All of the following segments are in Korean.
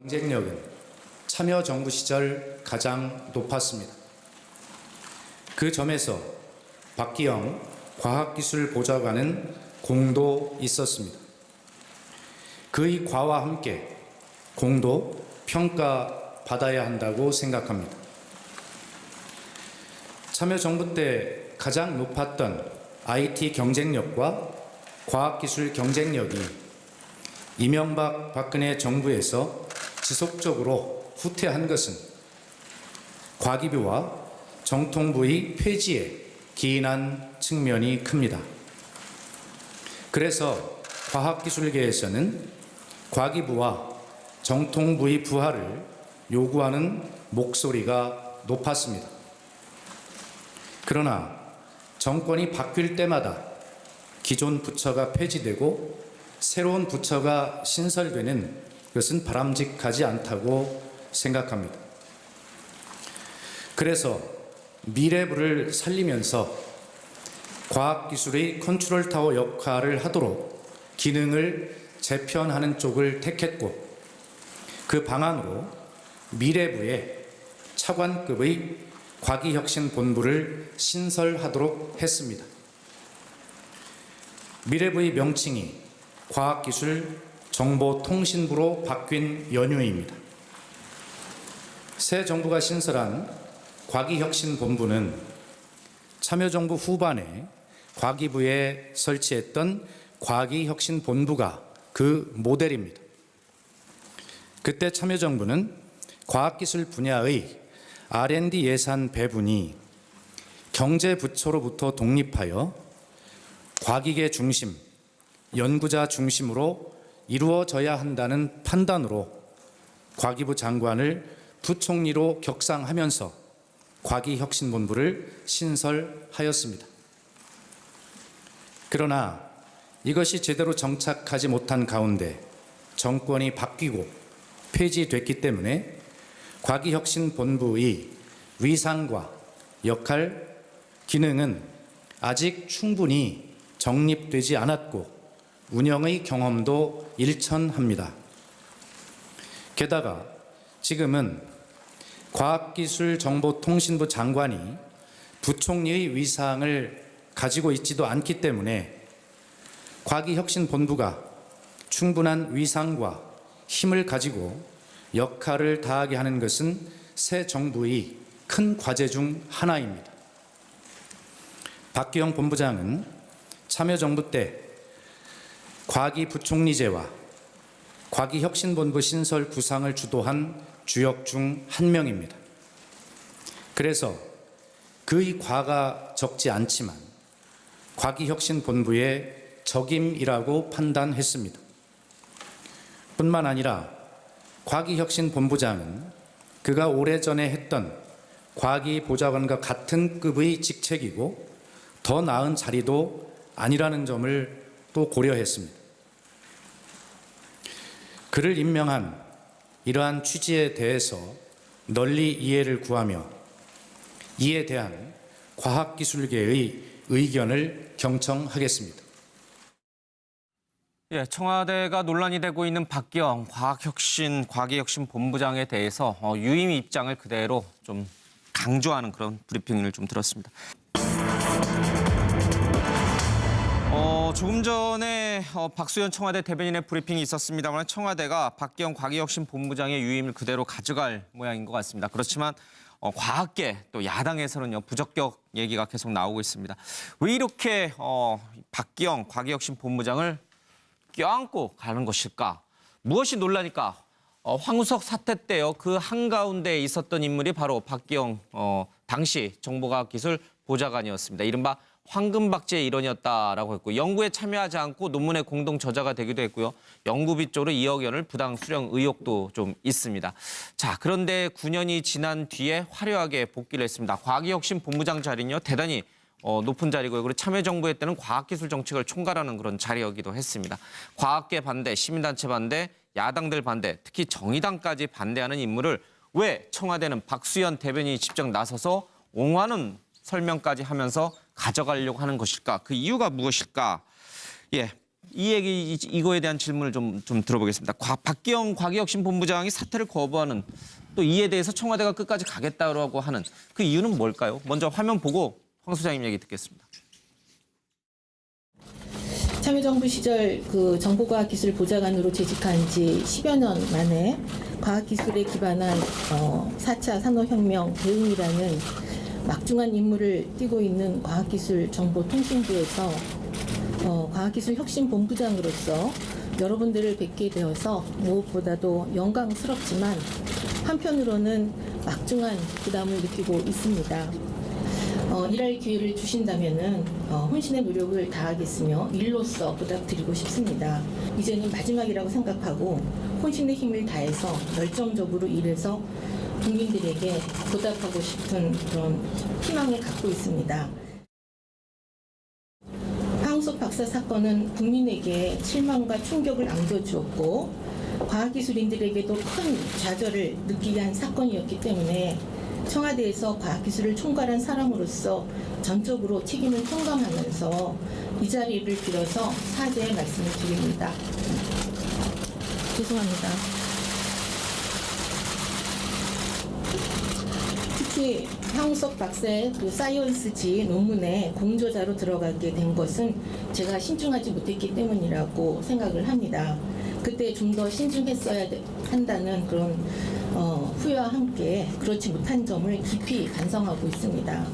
경쟁력은 참여정부 시절 가장 높았습니다. 그 점에서 박기영 과학기술보좌관은 공도 있었습니다. 그의 과와 함께 공도 평가받아야 한다고 생각합니다. 참여정부 때 가장 높았던 IT 경쟁력과 과학기술 경쟁력이 이명박 박근혜 정부에서 지속적으로 후퇴한 것은 과기부와 정통부의 폐지에 기인한 측면이 큽니다. 그래서 과학기술계에서는 과기부와 정통부의 부활을 요구하는 목소리가 높았습니다. 그러나 정권이 바뀔 때마다 기존 부처가 폐지되고 새로운 부처가 신설되는 것은 바람직하지 않다고 생각합니다. 그래서 미래부를 살리면서 과학기술의 컨트롤타워 역할을 하도록 기능을 재편하는 쪽을 택했고, 그 방안으로 미래부에 차관급의 과기혁신본부를 신설하도록 했습니다. 미래부의 명칭이 과학기술정보통신부로 바뀐 연유입니다. 새 정부가 신설한 과기혁신본부는 참여정부 후반에 과기부에 설치했던 과기혁신본부가 그 모델입니다. 그때 참여정부는 과학기술 분야의 R&D 예산 배분이 경제부처로부터 독립하여 과기계 중심, 연구자 중심으로 이루어져야 한다는 판단으로 과기부 장관을 부총리로 격상하면서 과기혁신본부를 신설하였습니다. 그러나 이것이 제대로 정착하지 못한 가운데 정권이 바뀌고 폐지됐기 때문에 과기혁신본부의 위상과 역할, 기능은 아직 충분히 정립되지 않았고 운영의 경험도 일천합니다. 게다가 지금은 과학기술정보통신부 장관이 부총리의 위상을 가지고 있지도 않기 때문에 과기혁신본부가 충분한 위상과 힘을 가지고 역할을 다하게 하는 것은 새 정부의 큰 과제 중 하나입니다. 박기영 본부장은 참여정부 때 과기부총리제와 과기혁신본부 신설 구상을 주도한 주역 중 한 명입니다. 그래서 그의 과가 적지 않지만 과기혁신본부의 적임이라고 판단했습니다. 뿐만 아니라 과기혁신본부장은 그가 오래전에 했던 과기보좌관과 같은 급의 직책이고 더 나은 자리도 아니라는 점을 또 고려했습니다. 그를 임명한 이러한 취지에 대해서 널리 이해를 구하며 이에 대한 과학기술계의 의견을 경청하겠습니다. 청와대가 논란이 되고 있는 박기영 과기혁신본부장에 대해서 유임 입장을 그대로 좀 강조하는 그런 브리핑을 좀 들었습니다. 조금 전에 박수현 청와대 대변인의 브리핑이 있었습니다만 청와대가 박기영 과기혁신본부장의 유임을 그대로 가져갈 모양인 것 같습니다. 그렇지만 과학계 또 야당에서는요 부적격 얘기가 계속 나오고 있습니다. 왜 이렇게 박기영 과기혁신본부장을 껴안고 가는 것일까? 무엇이 논란일까? 황우석 사태 때요 그 한가운데 있었던 인물이 바로 박기영 당시 정보과학기술 보좌관이었습니다. 이른바 황금박제의 일원이었다라고 했고 연구에 참여하지 않고 논문의 공동 저자가 되기도 했고요. 연구비 쪽으로 2억 원을 부당 수령 의혹도 좀 있습니다. 자, 그런데 9년이 지난 뒤에 화려하게 복귀를 했습니다. 과기혁신본부장 자리는요 대단히 높은 자리고요. 그리고 참여정부에 때는 과학기술 정책을 총괄하는 그런 자리이기도 했습니다. 과학계 반대, 시민단체 반대, 야당들 반대, 특히 정의당까지 반대하는 인물을 왜 청와대는 박수현 대변인이 직접 나서서 옹호하는 설명까지 하면서 가져가려고 하는 것일까? 그 이유가 무엇일까? 이 얘기 이거에 대한 질문을 좀 들어보겠습니다. 박기영 과기혁신본부장이 사퇴를 거부하는 또 이에 대해서 청와대가 끝까지 가겠다고 하는 그 이유는 뭘까요? 먼저 화면 보고 황 소장님 얘기 듣겠습니다. 참여정부 시절 그 정보과학기술보좌관으로 재직한 지 10여 년 만에 과학기술에 기반한 4차 산업혁명 대응이라는 막중한 임무를 띠고 있는 과학기술정보통신부에서 과학기술혁신본부장으로서 여러분들을 뵙게 되어서 무엇보다도 영광스럽지만 한편으로는 막중한 부담을 느끼고 있습니다. 일할 기회를 주신다면은 혼신의 노력을 다하겠으며 일로서 부탁드리고 싶습니다. 이제는 마지막이라고 생각하고 혼신의 힘을 다해서 열정적으로 일해서 국민들에게 보답하고 싶은 그런 희망을 갖고 있습니다. 황우석 박사 사건은 국민에게 실망과 충격을 안겨주었고 과학기술인들에게도 큰 좌절을 느끼게 한 사건이었기 때문에 청와대에서 과학기술을 총괄한 사람으로서 전적으로 책임을 통감하면서 이 자리를 빌어서 사죄의 말씀을 드립니다. 죄송합니다. 특히 황우석 박사의 그 사이언스지 논문에 공저자로 들어가게 된 것은 제가 신중하지 못했기 때문이라고 생각을 합니다. 그때 좀 더 신중했어야 한다는 그런 후회와 함께 그렇지 못한 점을 깊이 반성하고 있습니다.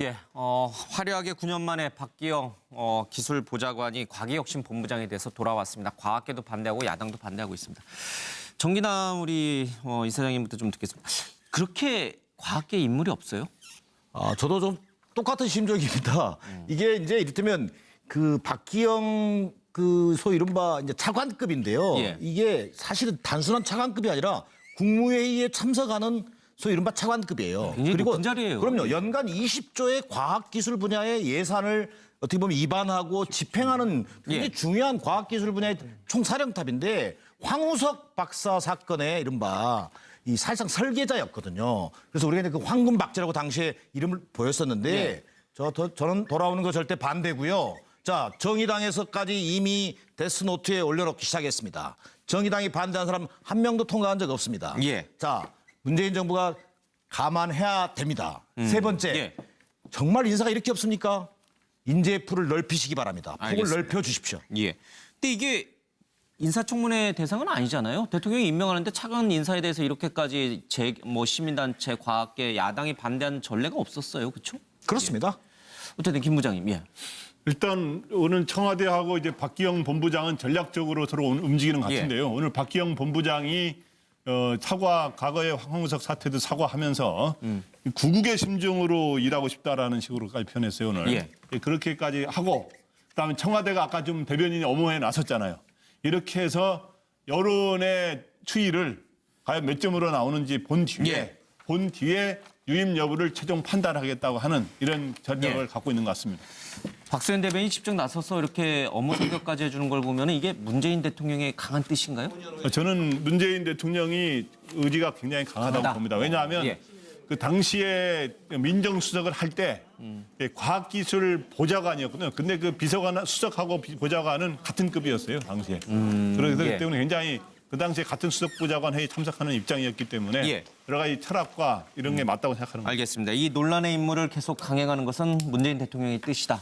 예, 화려하게 9년 만에 박기영 기술보좌관이 과기혁신본부장에 대해서 돌아왔습니다. 과학계도 반대하고 야당도 반대하고 있습니다. 정기남 우리 이사장님부터 좀 듣겠습니다. 그렇게 과학계 인물이 없어요? 저도 좀 똑같은 심정입니다. 이게 이제 이를테면 그 박기영 그 소위 이른바 이제 차관급인데요. 예. 이게 사실은 단순한 차관급이 아니라 국무회의에 참석하는 소위 이른바 차관급이에요. 굉장히 높은 자리예요. 그럼요. 연간 20조의 과학기술 분야의 예산을 어떻게 보면 입안하고 집행하는 굉장히 예. 중요한 과학기술 분야의 총사령탑인데 황우석 박사 사건의 이른바 이 사실상 설계자였거든요. 그래서 우리가 이제 그 황금박쥐라고 당시에 이름을 보였었는데 예. 저는 돌아오는 거 절대 반대고요. 자, 정의당에서까지 이미 데스노트에 올려놓기 시작했습니다. 정의당이 반대한 사람 한 명도 통과한 적 없습니다. 예. 자, 문재인 정부가 감안해야 됩니다. 세 번째, 예. 정말 인사가 이렇게 없습니까? 인재풀을 넓히시기 바랍니다. 폭을 알겠습니다. 넓혀 주십시오. 예. 근데 이게 인사청문회 대상은 아니잖아요. 대통령이 임명하는데 차관 인사에 대해서 이렇게까지 시민단체, 과학계, 야당이 반대하는 전례가 없었어요. 그렇죠? 그렇습니다. 어쨌든 김 부장님, 예. 일단 오늘 청와대하고 이제 박기영 본부장은 전략적으로 서로 움직이는 것 같은데요. 오늘 박기영 본부장이 과거의 황우석 사태도 사과하면서 구국의 심정으로 일하고 싶다라는 식으로까지 표현했어요 오늘. 예. 그렇게까지 하고 그다음에 청와대가 아까 좀 대변인이 엄호에 나섰잖아요. 이렇게 해서 여론의 추이를 과연 몇 점으로 나오는지 본 뒤에 유임 여부를 최종 판단하겠다고 하는 이런 전략을 갖고 있는 것 같습니다. 박수현 대변인이 직접 나서서 이렇게 업무 성격까지 해주는 걸 보면 이게 문재인 대통령의 강한 뜻인가요? 저는 문재인 대통령이 의지가 굉장히 강하다고 봅니다. 왜냐하면 예. 그 당시에 민정수석을 할 때 과학기술 보좌관이었거든요. 근데 그 비서관, 수석하고 보좌관은 같은 급이었어요, 당시에. 그렇기 예. 때문에 굉장히 그 당시에 같은 수석보좌관 회의 참석하는 입장이었기 때문에 예. 여러 가지 철학과 이런 게 맞다고 생각하는 거죠. 알겠습니다. 이 논란의 인물을 계속 강행하는 것은 문재인 대통령의 뜻이다.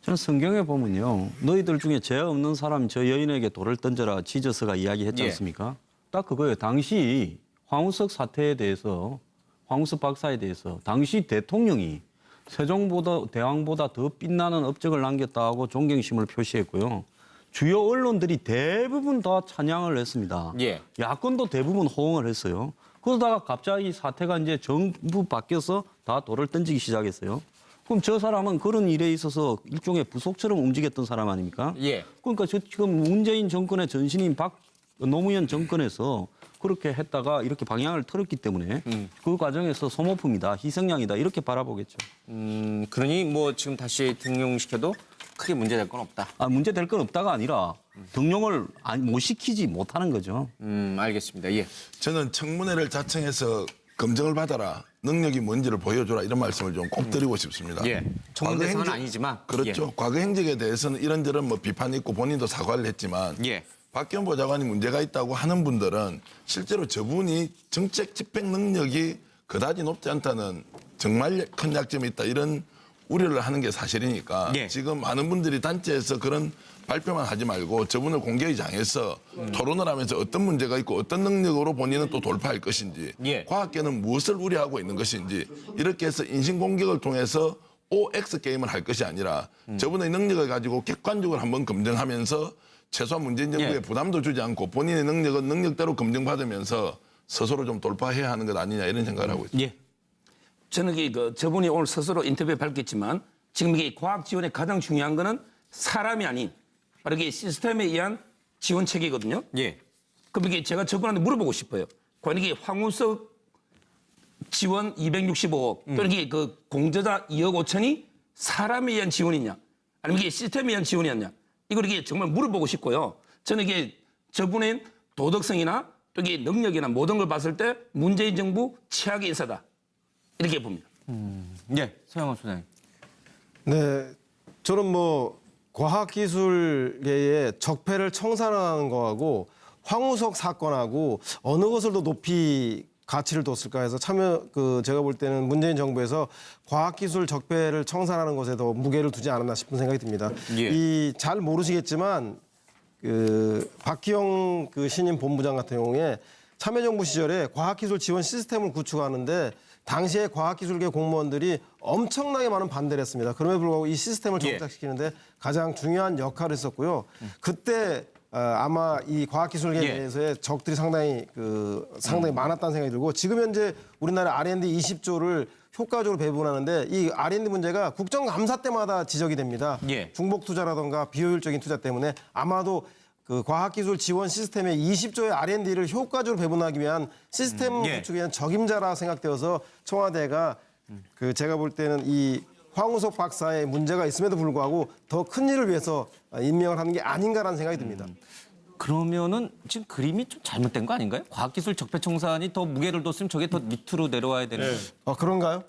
저는 성경에 보면요. 너희들 중에 죄 없는 사람 저 여인에게 돌을 던져라 지저스가 이야기했지 예. 않습니까? 딱 그거예요. 당시 황우석 사태에 대해서 황우석 박사에 대해서 당시 대통령이 세종보다 대왕보다 더 빛나는 업적을 남겼다고 존경심을 표시했고요. 주요 언론들이 대부분 다 찬양을 했습니다. 예. 야권도 대부분 호응을 했어요. 그러다가 갑자기 사태가 이제 정부 바뀌어서 다 돌을 던지기 시작했어요. 그럼 저 사람은 그런 일에 있어서 일종의 부속처럼 움직였던 사람 아닙니까? 예. 그러니까 지금 문재인 정권의 전신인 노무현 정권에서 그렇게 했다가 이렇게 방향을 틀었기 때문에 그 과정에서 소모품이다, 희생양이다 이렇게 바라보겠죠. 그러니 뭐 지금 다시 등용시켜도 크게 문제될 건 없다. 문제 될 건 없다가 아니라 등용을 못 시키지 못하는 거죠. 알겠습니다. 예. 저는 청문회를 자청해서 검증을 받아라. 능력이 뭔지를 보여줘라 이런 말씀을 좀 꼭 드리고 싶습니다. 예. 전문 과거 대상은 행적- 아니지만. 그렇죠. 과거 행적에 대해서는 이런저런 뭐 비판이 있고 본인도 사과를 했지만 예. 박기영 보좌관이 문제가 있다고 하는 분들은 실제로 저분이 정책 집행 능력이 그다지 높지 않다는 정말 큰 약점이 있다 이런 우려를 하는 게 사실이니까 예. 지금 많은 분들이 단체에서 그런 발표만 하지 말고 저분을 공개의 장에서 토론을 하면서 어떤 문제가 있고 어떤 능력으로 본인은 또 돌파할 것인지 예. 과학계는 무엇을 우려하고 있는 것인지 이렇게 해서 인신공격을 통해서 OX 게임을 할 것이 아니라 저분의 능력을 가지고 객관적으로 한번 검증하면서 최소한 문재인 정부에 예. 부담도 주지 않고 본인의 능력은 능력대로 검증받으면서 스스로 좀 돌파해야 하는 것 아니냐 이런 생각을 하고 있습니다. 예. 저는 저분이 오늘 스스로 인터뷰에 밝혔지만 지금 이게 과학 지원의 가장 중요한 거는 사람이 아닌 바로 이게 시스템에 의한 지원책이거든요. 예. 그럼 이게 제가 저분한테 물어보고 싶어요. 과연 이게 황우석 지원 265억 또는 이게 그 공저자 2억 5천이 사람에 의한 지원이냐 아니면 이게 시스템에 의한 지원이었냐 이걸 이게 정말 물어보고 싶고요. 저는 이게 저분의 도덕성이나 또 이게 능력이나 모든 걸 봤을 때 문재인 정부 최악의 인사다 이렇게 봅니다. 예. 서영원 소장님. 네, 저는 뭐 과학기술계의 적폐를 청산하는 거하고 황우석 사건하고 어느 것을 더 높이 가치를 뒀을까 해서 제가 볼 때는 문재인 정부에서 과학기술 적폐를 청산하는 것에 더 무게를 두지 않았나 싶은 생각이 듭니다. 예. 잘 모르시겠지만 박기영 신임 본부장 같은 경우에 참여정부 시절에 과학기술 지원 시스템을 구축하는데 당시에 과학기술계 공무원들이 엄청나게 많은 반대를 했습니다. 그럼에도 불구하고 이 시스템을 정착시키는데 가장 중요한 역할을 했었고요. 그때 아마 이 과학기술계에 예. 대해서의 적들이 상당히 많았다는 생각이 들고 지금 현재 우리나라 R&D 20조를 효과적으로 배분하는데 이 R&D 문제가 국정감사 때마다 지적이 됩니다. 예. 중복 투자라든가 비효율적인 투자 때문에 아마도 그 과학기술 지원 시스템의 20조의 R&D를 효과적으로 배분하기 위한 시스템 예. 구축에 대한 적임자라 생각되어서 청와대가 제가 볼 때는 이 황우석 박사의 문제가 있음에도 불구하고 더 큰 일을 위해서 임명을 하는 게 아닌가라는 생각이 듭니다. 그러면은 지금 그림이 좀 잘못된 거 아닌가요? 과학기술 적폐청산이 더 무게를 뒀으면 저게 더 밑으로 내려와야 되는. 그런가요?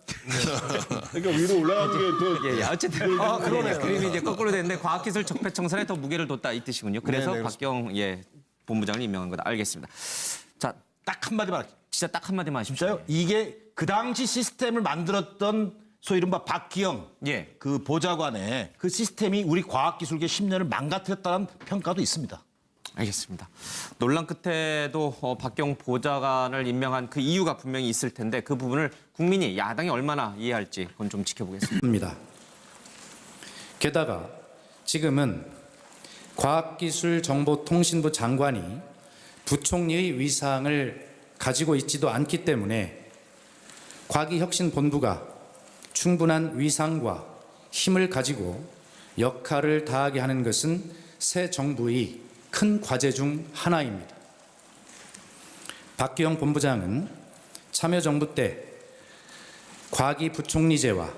그러니까 위로 올라가는 게 더 예, 어쨌든 그러네요. 그림이 이제 거꾸로 됐는데 과학기술 적폐청산에 더 무게를 뒀다 이 뜻이군요. 그래서 네, 박경 본부장을 임명한 거다. 알겠습니다. 자, 딱 한마디만 할게요. 진짜 딱 한마디만 하십시오. 진짜요? 이게 그 당시 시스템을 만들었던 소위 이른바 박기영 예. 그 보좌관의 그 시스템이 우리 과학기술계 10년을 망가뜨렸다는 평가도 있습니다. 알겠습니다. 논란 끝에도 박경 보좌관을 임명한 그 이유가 분명히 있을 텐데 그 부분을 국민이 야당이 얼마나 이해할지 그건 좀 지켜보겠습니다. 게다가 지금은 과학기술정보통신부 장관이 부총리의 위상을 가지고 있지도 않기 때문에 과기혁신본부가 충분한 위상과 힘을 가지고 역할을 다하게 하는 것은 새 정부의 큰 과제 중 하나입니다. 박기영 본부장은 참여정부 때 과기부총리제와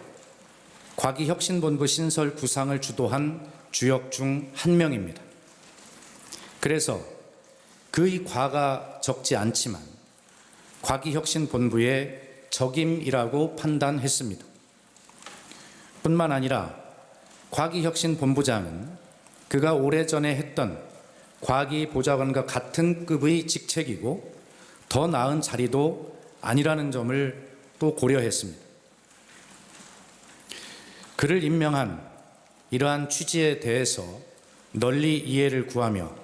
과기혁신본부 신설 구상을 주도한 주역 중 한 명입니다. 그래서 그의 과가 적지 않지만 과기혁신본부의 적임이라고 판단했습니다. 뿐만 아니라 과기혁신본부장은 그가 오래전에 했던 과기보좌관과 같은 급의 직책이고 더 나은 자리도 아니라는 점을 또 고려했습니다. 그를 임명한 이러한 취지에 대해서 널리 이해를 구하며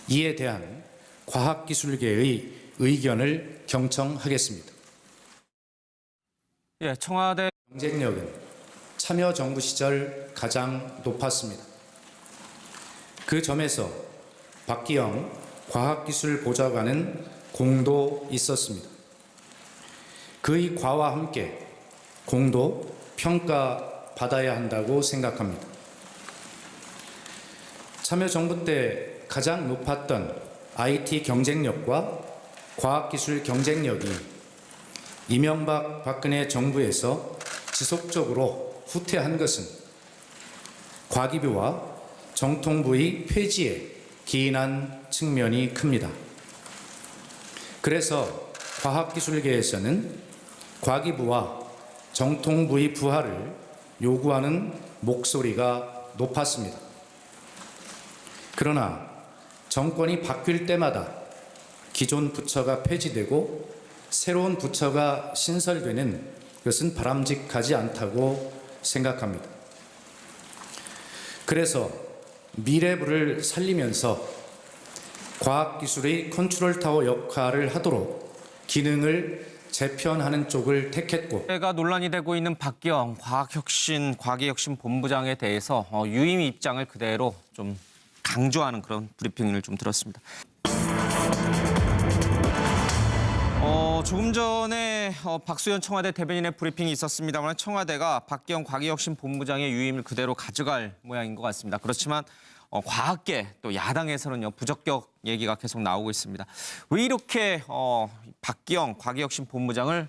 이에 대한 과학기술계의 의견을 경청하겠습니다. 예, 청와대 경쟁력은 참여정부 시절 가장 높았습니다. 그 점에서 박기영 과학기술보좌관은 공도 있었습니다. 그의 과와 함께 공도 평가받아야 한다고 생각합니다. 참여정부 때 가장 높았던 IT 경쟁력과 과학기술 경쟁력이 이명박 박근혜 정부에서 지속적으로 후퇴한 것은 과기부와 정통부의 폐지에 기인한 측면이 큽니다. 그래서 과학기술계에서는 과기부와 정통부의 부활을 요구하는 목소리가 높았습니다. 그러나 정권이 바뀔 때마다 기존 부처가 폐지되고 새로운 부처가 신설되는 것은 바람직하지 않다고 생각합니다. 그래서 미래부를 살리면서 과학기술의 컨트롤타워 역할을 하도록 기능을 재편하는 쪽을 택했고, 가 논란이 되고 있는 박기영 과기혁신 본부장에 대해서 유임 입장을 그대로 좀 강조하는 그런 브리핑을 좀 들었습니다. 조금 전에 박수현 청와대 대변인의 브리핑이 있었습니다만 청와대가 박기영 과기혁신 본부장의 유임을 그대로 가져갈 모양인 것 같습니다. 그렇지만 과학계 또 야당에서는요 부적격 얘기가 계속 나오고 있습니다. 왜 이렇게 박기영 과기혁신 본부장을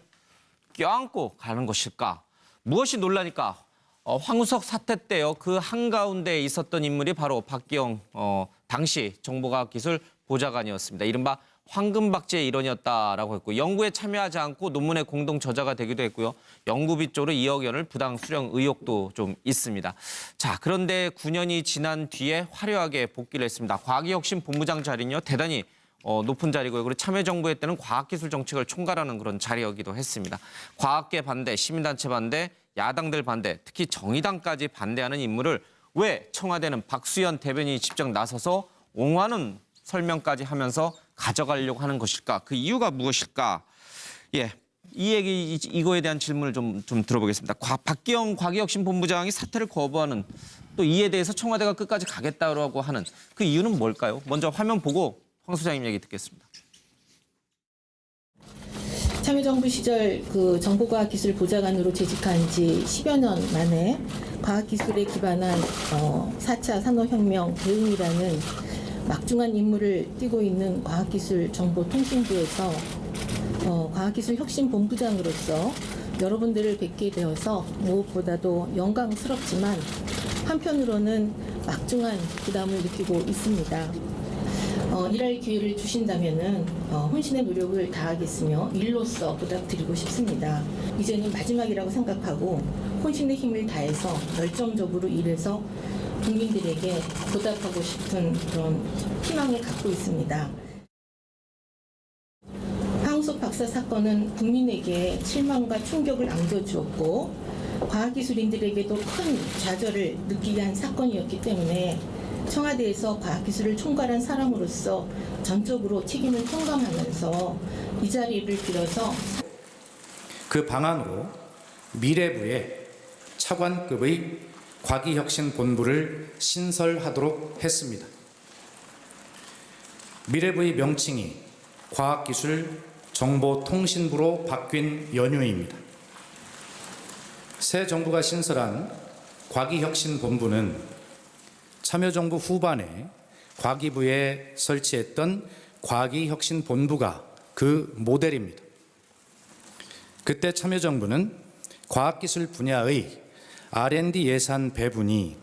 껴안고 가는 것일까? 무엇이 논란일까? 황우석 사태 때요 그 한가운데 있었던 인물이 바로 박기영 당시 정보과학기술 보좌관이었습니다. 이른바 황금박제의 일원이었다라고 했고 연구에 참여하지 않고 논문의 공동 저자가 되기도 했고요. 연구비 쪽으로 2억 원을 부당 수령 의혹도 좀 있습니다. 자, 그런데 9년이 지난 뒤에 화려하게 복귀를 했습니다. 과기혁신 본부장 자리는요 대단히 높은 자리고요. 그리고 참여정부에 때는 과학기술 정책을 총괄하는 그런 자리이기도 했습니다. 과학계 반대, 시민단체 반대, 야당들 반대, 특히 정의당까지 반대하는 인물을 왜 청와대는 박수현 대변인이 직접 나서서 옹호하는 설명까지 하면서 가져가려고 하는 것일까? 그 이유가 무엇일까? 예, 이거에 대한 질문을 좀 들어보겠습니다. 박기영 과기혁신 본부장이 사퇴를 거부하는 또 이에 대해서 청와대가 끝까지 가겠다고 하는 그 이유는 뭘까요? 먼저 화면 보고 황 소장님 얘기 듣겠습니다. 참여정부 시절 그 정보과학기술 보좌관으로 재직한 지 10여 년 만에 과학기술에 기반한 4차 산업혁명 대응이라는 막중한 임무를 띠고 있는 과학기술정보통신부에서 과학기술혁신본부장으로서 여러분들을 뵙게 되어서 무엇보다도 영광스럽지만 한편으로는 막중한 부담을 느끼고 있습니다. 일할 기회를 주신다면은 혼신의 노력을 다하겠으며 일로서 부탁드리고 싶습니다. 이제는 마지막이라고 생각하고 혼신의 힘을 다해서 열정적으로 일해서 국민들에게 보답하고 싶은 그런 희망을 갖고 있습니다. 황우석 박사 사건은 국민에게 실망과 충격을 안겨주었고 과학기술인들에게도 큰 좌절을 느끼게 한 사건이었기 때문에 청와대에서 과학기술을 총괄한 사람으로서 전적으로 책임을 통감하면서 이 자리를 빌어서 그 방안으로 미래부에 차관급의 과기혁신본부를 신설하도록 했습니다. 미래부의 명칭이 과학기술정보통신부로 바뀐 연유입니다. 새 정부가 신설한 과기혁신본부는 참여정부 후반에 과기부에 설치했던 과기혁신본부가 그 모델입니다. 그때 참여정부는 과학기술 분야의 R&D 예산 배분이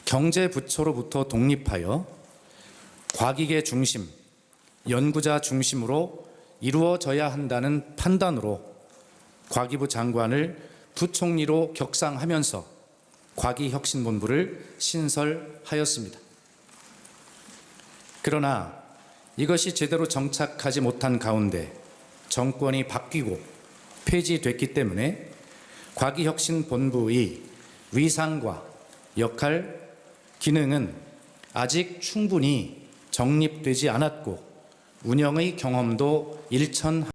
경제부처로부터 독립하여 과기계 중심, 연구자 중심으로 이루어져야 한다는 판단으로 과기부 장관을 부총리로 격상하면서 과기혁신본부를 신설하였습니다. 그러나 이것이 제대로 정착하지 못한 가운데 정권이 바뀌고 폐지됐기 때문에 과기혁신본부의 위상과 역할, 기능은 아직 충분히 정립되지 않았고 운영의 경험도 일천하